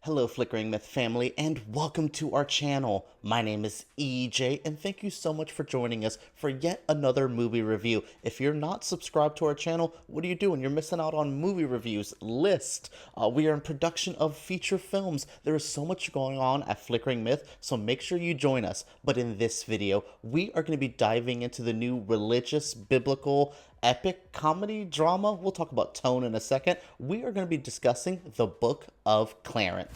Hello, Flickering Myth family, and welcome to our channel. My name is EJ, and thank you so much for joining us for yet another movie review. If you're not subscribed to our channel, what are you doing? You're missing out on movie reviews list. We are in production of feature films. There is so much going on at Flickering Myth, so make sure you join us. But in this video, we are going to be diving into the new religious, biblical, epic comedy drama. We'll talk about tone in a second. We are going to be discussing the Book of Clarence.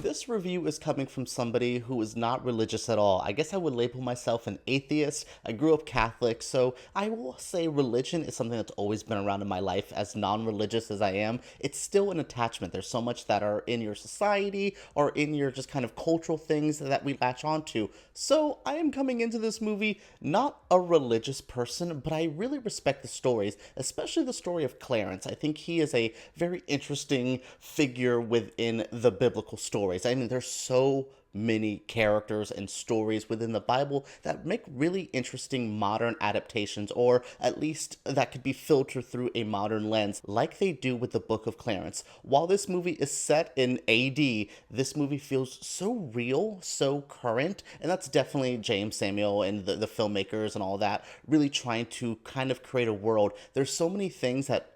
This review is coming from somebody who is not religious at all. I guess I would label myself an atheist. I grew up Catholic, so I will say religion is something that's always been around in my life. As non-religious as I am, it's still an attachment. There's so much that are in your society or in your just kind of cultural things that we latch onto. So I am coming into this movie not a religious person, but I really respect the stories, especially the story of Clarence. I think he is a very interesting figure within the biblical stories. I mean, there's so many characters and stories within the Bible that make really interesting modern adaptations, or at least that could be filtered through a modern lens, like they do with the Book of Clarence. While this movie is set in AD, this movie feels so real, so current, and that's definitely Jeymes Samuel and the filmmakers and all that, really trying to kind of create a world. There's so many things that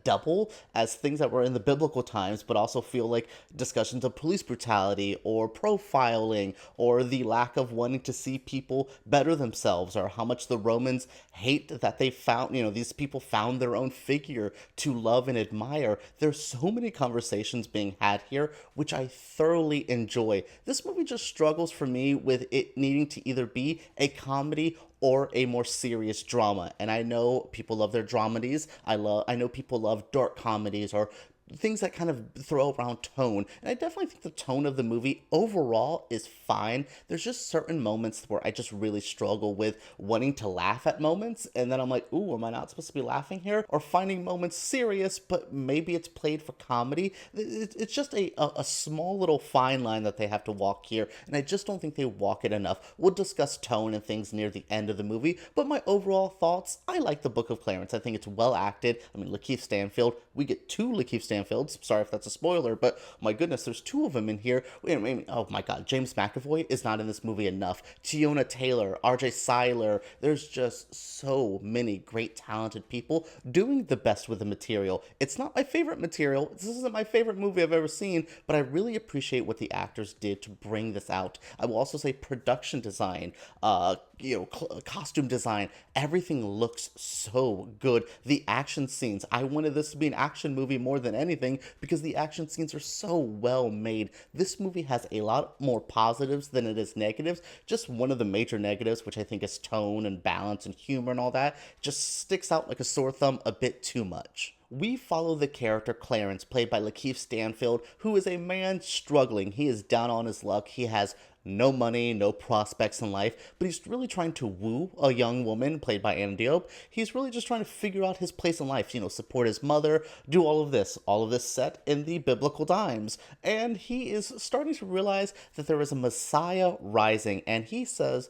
double as things that were in the biblical times, but also feel like discussions of police brutality or profiling or the lack of wanting to see people better themselves, or how much the Romans hate that they found, these people found their own figure to love and admire. There's so many conversations being had here, which I thoroughly enjoy. This movie just struggles for me with it needing to either be a comedy or a more serious drama. And I know people love their dramedies. I know people love dark comedies or things that kind of throw around tone. And I definitely think the tone of the movie overall is fine. There's just certain moments where I just really struggle with wanting to laugh at moments, and then I'm like, ooh, am I not supposed to be laughing here? Or finding moments serious, but maybe it's played for comedy. It's just a small little fine line that they have to walk here, and I just don't think they walk it enough. We'll discuss tone and things near the end of the movie, but my overall thoughts, I like the Book of Clarence. I think it's well acted. I mean, LaKeith Stanfield, we get two LaKeith Stanfields. Sorry if that's a spoiler, but my goodness, there's two of them in here. Oh my god, James McAvoy is not in this movie enough. Teyana Taylor, Cyler, there's just so many great talented people doing the best with the material. It's not my favorite material. This isn't my favorite movie I've ever seen, but I really appreciate what the actors did to bring this out. I will also say production design, costume design, everything looks so good. The action scenes, I wanted this to be an action movie more than anything because the action scenes are so well made. This movie has a lot more positives than it is negatives. Just one of the major negatives, which I think is tone and balance and humor and all that, just sticks out like a sore thumb a bit too much. We follow the character Clarence, played by LaKeith Stanfield, who is a man struggling. He is down on his luck. He has no money, no prospects in life, but he's really trying to woo a young woman, played by Diop. He's really just trying to figure out his place in life, support his mother, do all of this set in the biblical times. And he is starting to realize that there is a Messiah rising, and he says,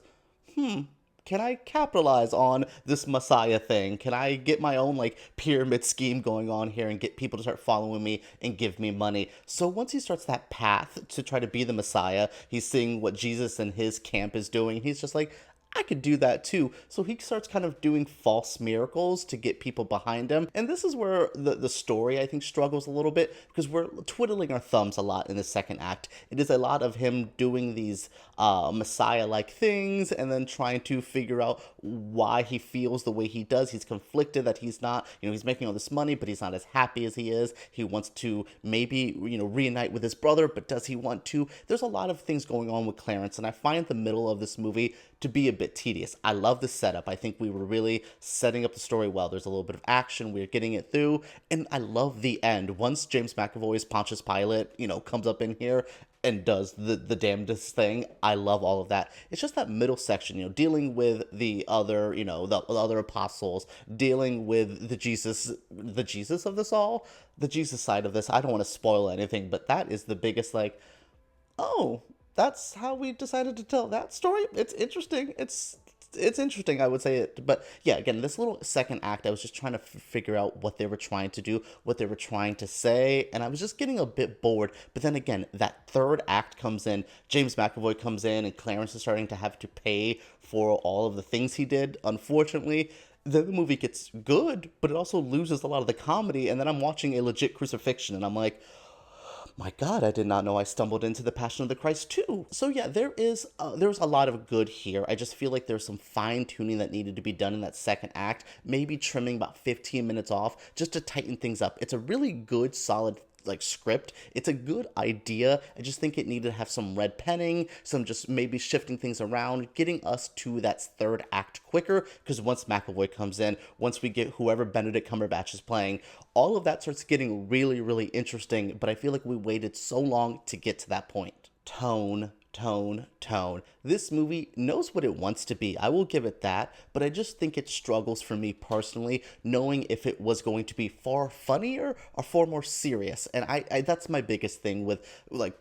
can I capitalize on this Messiah thing? Can I get my own pyramid scheme going on here and get people to start following me and give me money? So once he starts that path to try to be the Messiah, he's seeing what Jesus and his camp is doing. He's just like, I could do that too. So he starts kind of doing false miracles to get people behind him. And this is where the story, I think, struggles a little bit, because we're twiddling our thumbs a lot in the second act. It is a lot of him doing these Messiah-like things and then trying to figure out why he feels the way he does. He's conflicted that he's not, he's making all this money, but he's not as happy as he is. He wants to maybe, reunite with his brother, but does he want to? There's a lot of things going on with Clarence, and I find the middle of this movie to be a bit tedious. I love the setup. I think we were really setting up the story well. There's a little bit of action. We're getting it through. And I love the end. Once James McAvoy's Pontius Pilate, comes up in here and does the damnedest thing, I love all of that. It's just that middle section, dealing with the other, the other apostles, dealing with the Jesus of this all, the Jesus side of this. I don't want to spoil anything, but that is the biggest, oh, that's how we decided to tell that story. It's interesting. It's it's interesting, I would say it. But yeah, again, this little second act, I was just trying to figure out what they were trying to do, what they were trying to say, and I was just getting a bit bored. But then again, that third act comes in, Jeymes McAvoy comes in, and Clarence is starting to have to pay for all of the things he did, unfortunately. Then the movie gets good, but it also loses a lot of the comedy, and then I'm watching a legit crucifixion, and I'm like, my God, I did not know I stumbled into the Passion of the Christ too. So yeah, there's a lot of good here. I just feel like there's some fine tuning that needed to be done in that second act. Maybe trimming about 15 minutes off just to tighten things up. It's a really good, solid script. It's a good idea. I just think it needed to have some red penning, some just maybe shifting things around, getting us to that third act quicker, because once McAvoy comes in, once we get whoever Benedict Cumberbatch is playing, all of that starts getting really, really interesting, but I feel like we waited so long to get to that point. Tone. This movie knows what it wants to be. I will give it that, but I just think it struggles for me personally, knowing if it was going to be far funnier or far more serious. And I that's my biggest thing with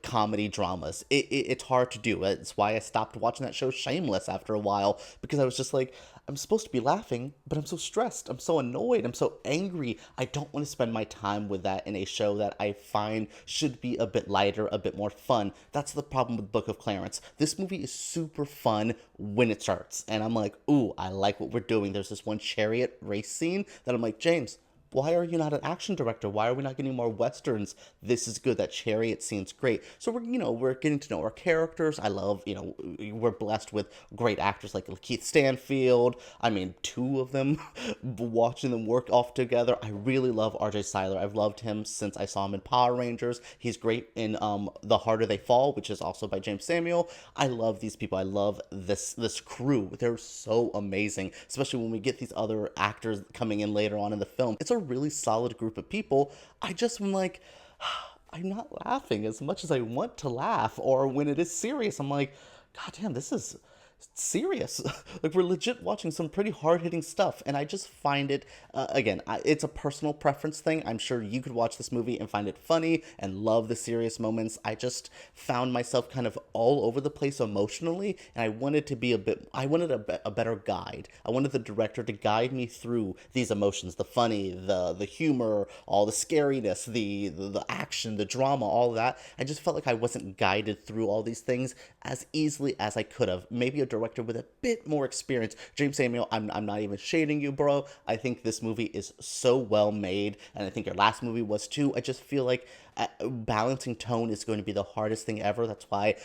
comedy dramas. It's hard to do. It's why I stopped watching that show Shameless after a while, because I was just like, I'm supposed to be laughing, but I'm so stressed. I'm so annoyed. I'm so angry. I don't want to spend my time with that in a show that I find should be a bit lighter, a bit more fun. That's the problem with Book of Clarence. This movie is super fun when it starts. And I'm like, ooh, I like what we're doing. There's this one chariot race scene that I'm like, Jeymes, why are you not an action director? Why are we not getting more westerns? This is good. That chariot scene's great. So we're getting to know our characters. I love, we're blessed with great actors like LaKeith Stanfield. I mean, two of them, watching them work off together. I really love Cyler. I've loved him since I saw him in Power Rangers. He's great in The Harder They Fall, which is also by Jeymes Samuel. I love these people. I love this crew. They're so amazing, especially when we get these other actors coming in later on in the film. It's a really solid group of people. I just am like, I'm not laughing as much as I want to laugh. Or when it is serious, I'm like, God damn, this is serious. We're legit watching some pretty hard-hitting stuff, and I just find it it's a personal preference thing. I'm sure you could watch this movie and find it funny and love the serious moments. I just found myself kind of all over the place emotionally, and I wanted a better guide. I wanted the director to guide me through these emotions, the funny, the humor, all the scariness, the action, the drama, all of that. I just felt like I wasn't guided through all these things as easily as I could have. Maybe a director with a bit more experience. Jeymes Samuel, I'm not even shading you, bro. I think this movie is so well made, and I think your last movie was too. I just feel like balancing tone is going to be the hardest thing ever. That's why,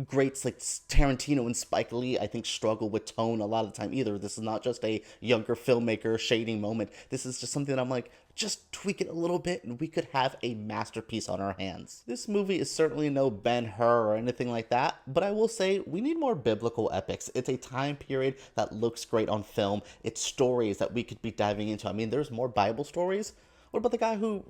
greats like Tarantino and Spike Lee, I think, struggle with tone a lot of the time either. This is not just a younger filmmaker shading moment. This is just something that I'm like, just tweak it a little bit and we could have a masterpiece on our hands. This movie is certainly no Ben-Hur or anything like that, but I will say we need more biblical epics. It's a time period that looks great on film. It's stories that we could be diving into. There's more Bible stories. What about the guy who,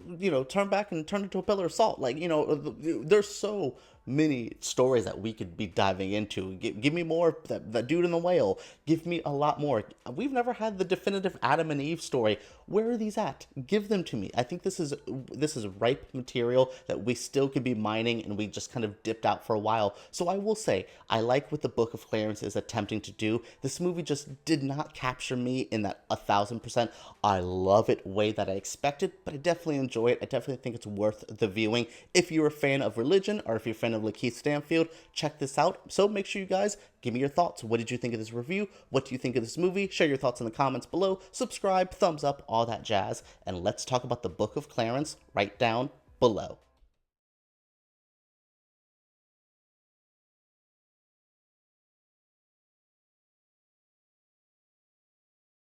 turned back and turned into a pillar of salt? There's so many stories that we could be diving into. Give me more, that dude in the whale. Give me a lot more. We've never had the definitive Adam and Eve story. Where are these at? Give them to me. I think this is ripe material that we still could be mining, and we just kind of dipped out for a while. So I will say, I like what the Book of Clarence is attempting to do. This movie just did not capture me in that 1,000%. I love it way that I expected, but I definitely enjoy it. I definitely think it's worth the viewing. If you're a fan of religion, or if you're a fan of LaKeith Stanfield, check this out. So make sure you guys give me your thoughts. What did you think of this review? What do you think of this movie? Share your thoughts in the comments below. Subscribe, thumbs up, all that jazz. And let's talk about the Book of Clarence right down below.